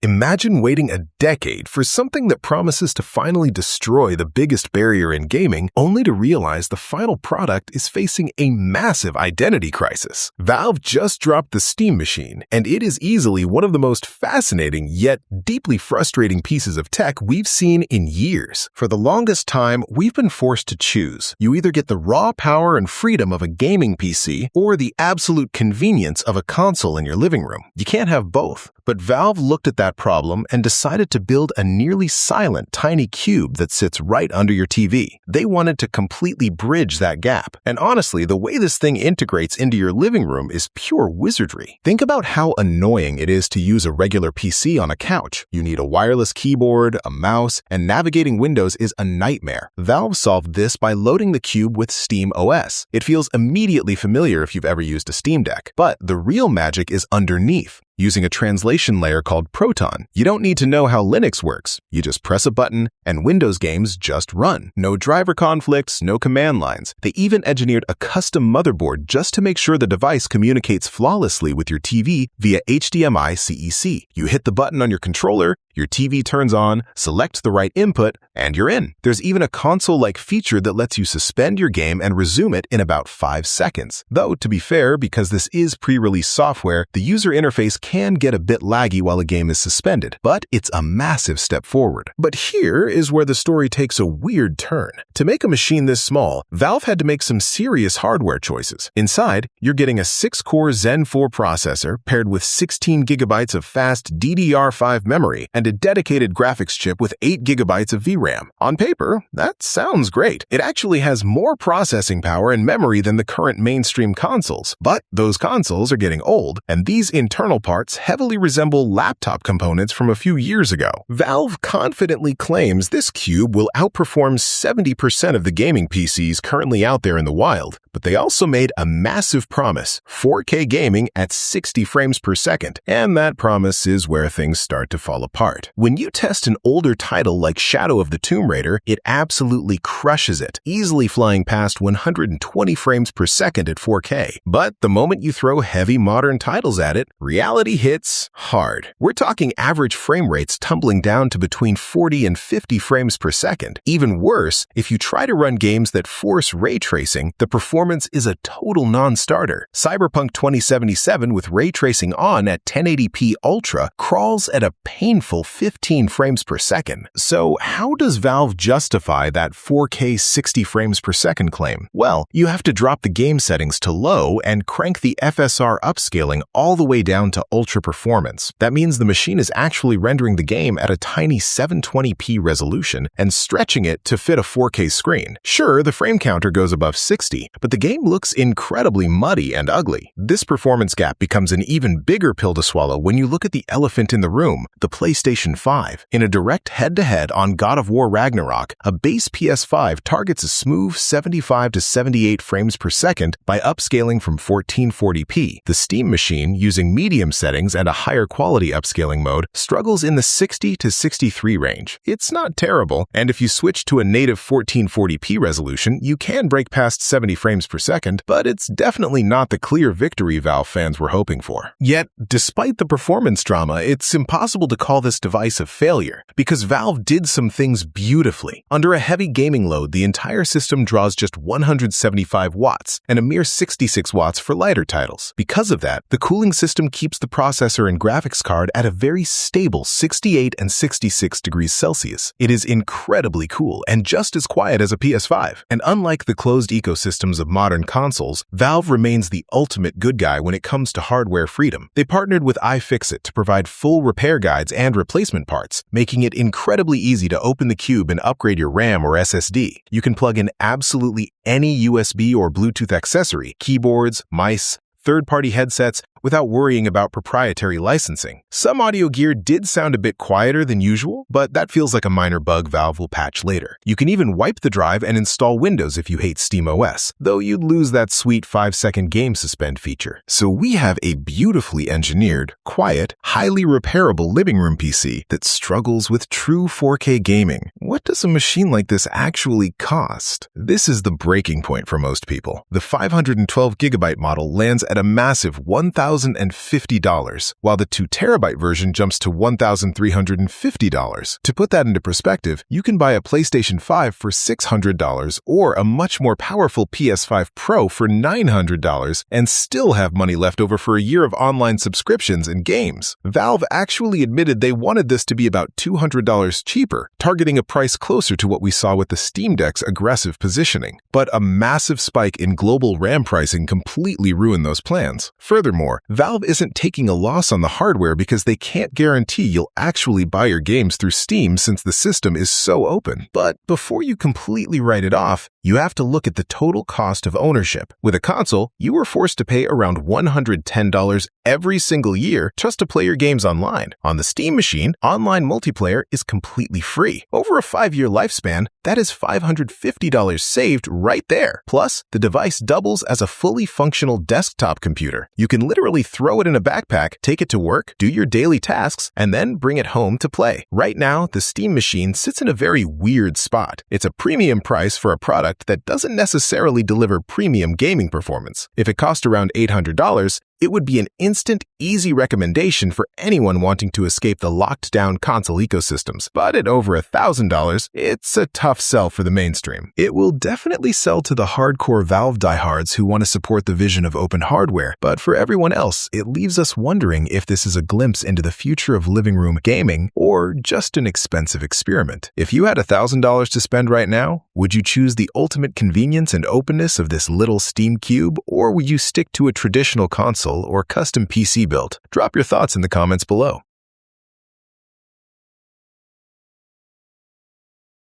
Imagine waiting a decade for something that promises to finally destroy the biggest barrier in gaming, only to realize the final product is facing a massive identity crisis. Valve just dropped the Steam Machine, and it is easily one of the most fascinating yet deeply frustrating pieces of tech we've seen in years. For the longest time, we've been forced to choose. You either get the raw power and freedom of a gaming PC or the absolute convenience of a console in your living room. You can't have both. But Valve looked at that problem and decided to build a nearly silent tiny cube that sits right under your TV. They wanted to completely bridge that gap. And honestly, the way this thing integrates into your living room is pure wizardry. Think about how annoying it is to use a regular PC on a couch. You need a wireless keyboard, a mouse, and navigating Windows is a nightmare. Valve solved this by loading the cube with Steam OS. It feels immediately familiar if you've ever used a Steam Deck. But the real magic is underneath. Using a translation layer called Proton. You don't need to know how Linux works. You just press a button and Windows games just run. No driver conflicts, no command lines. They even engineered a custom motherboard just to make sure the device communicates flawlessly with your TV via HDMI CEC. You hit the button on your controller, your TV turns on, select the right input, and you're in. There's even a console-like feature that lets you suspend your game and resume it in about 5 seconds. Though, to be fair, because this is pre-release software, the user interface can get a bit laggy while a game is suspended, but it's a massive step forward. But here is where the story takes a weird turn. To make a machine this small, Valve had to make some serious hardware choices. Inside, you're getting a 6-core Zen 4 processor paired with 16 gigabytes of fast DDR5 memory and a dedicated graphics chip with 8 gigabytes of VRAM. On paper, that sounds great. It actually has more processing power and memory than the current mainstream consoles. But those consoles are getting old, and these internal parts heavily resemble laptop components from a few years ago. Valve confidently claims this cube will outperform 70% of the gaming PCs currently out there in the wild, but they also made a massive promise: 4K gaming at 60 frames per second, and that promise is where things start to fall apart. When you test an older title like Shadow of the Tomb Raider, it absolutely crushes it, easily flying past 120 frames per second at 4K. But the moment you throw heavy modern titles at it, reality hits hard. We're talking average frame rates tumbling down to between 40 and 50 frames per second. Even worse, if you try to run games that force ray tracing, the performance is a total non-starter. Cyberpunk 2077 with ray tracing on at 1080p Ultra crawls at a painful 15 frames per second. So how does Valve justify that 4K 60 frames per second claim? Well, you have to drop the game settings to low and crank the FSR upscaling all the way down to ultra performance. That means the machine is actually rendering the game at a tiny 720p resolution and stretching it to fit a 4K screen. Sure, the frame counter goes above 60, but the game looks incredibly muddy and ugly. This performance gap becomes an even bigger pill to swallow when you look at the elephant in the room, the PlayStation 5. In a direct head-to-head on God of War Ragnarok, a base PS5 targets a smooth 75 to 78 frames per second by upscaling from 1440p. The Steam Machine, using medium settings and a higher quality upscaling mode, struggles in the 60 to 63 range. It's not terrible, and if you switch to a native 1440p resolution, you can break past 70 frames per second, but it's definitely not the clear victory Valve fans were hoping for. Yet, despite the performance drama, it's impossible to call this device a failure, because Valve did some things beautifully. Under a heavy gaming load, the entire system draws just 175 watts, and a mere 66 watts for lighter titles. Because of that, the cooling system keeps the processor and graphics card at a very stable 68 and 66 degrees Celsius. It is incredibly cool and just as quiet as a PS5. And unlike the closed ecosystems of modern consoles, Valve remains the ultimate good guy when it comes to hardware freedom. They partnered with iFixit to provide full repair guides and replacement parts, making it incredibly easy to open the cube and upgrade your RAM or SSD. You can plug in absolutely any USB or Bluetooth accessory, keyboards, mice, third-party headsets, without worrying about proprietary licensing. Some audio gear did sound a bit quieter than usual, but that feels like a minor bug Valve will patch later. You can even wipe the drive and install Windows if you hate SteamOS, though you'd lose that sweet 5-second game suspend feature. So we have a beautifully engineered, quiet, highly repairable living room PC that struggles with true 4K gaming. what does a machine like this actually cost? This is the breaking point for most people. The 512GB model lands at a massive $1,050, while the 2TB version jumps to $1,350. To put that into perspective, you can buy a PlayStation 5 for $600 or a much more powerful PS5 Pro for $900 and still have money left over for a year of online subscriptions and games. Valve actually admitted they wanted this to be about $200 cheaper, targeting a price closer to what we saw with the Steam Deck's aggressive positioning. But a massive spike in global RAM pricing completely ruined those plans. Furthermore, Valve isn't taking a loss on the hardware because they can't guarantee you'll actually buy your games through Steam since the system is so open. But before you completely write it off, you have to look at the total cost of ownership. With a console, you are forced to pay around $110 every single year just to play your games online. On the Steam machine, online multiplayer is completely free. Over a 5-year lifespan, that is $550 saved right there. Plus, the device doubles as a fully functional desktop computer. You can literally throw it in a backpack, take it to work, do your daily tasks, and then bring it home to play. Right now, the Steam machine sits in a very weird spot. It's a premium price for a product that doesn't necessarily deliver premium gaming performance. If it cost around $800, it would be an instant, easy recommendation for anyone wanting to escape the locked-down console ecosystems. But at over $1,000, it's a tough sell for the mainstream. It will definitely sell to the hardcore Valve diehards who want to support the vision of open hardware, but for everyone else, it leaves us wondering if this is a glimpse into the future of living room gaming or just an expensive experiment. If you had $1,000 to spend right now, would you choose the ultimate convenience and openness of this little Steam Cube, or would you stick to a traditional console or custom PC build? Drop your thoughts in the comments below.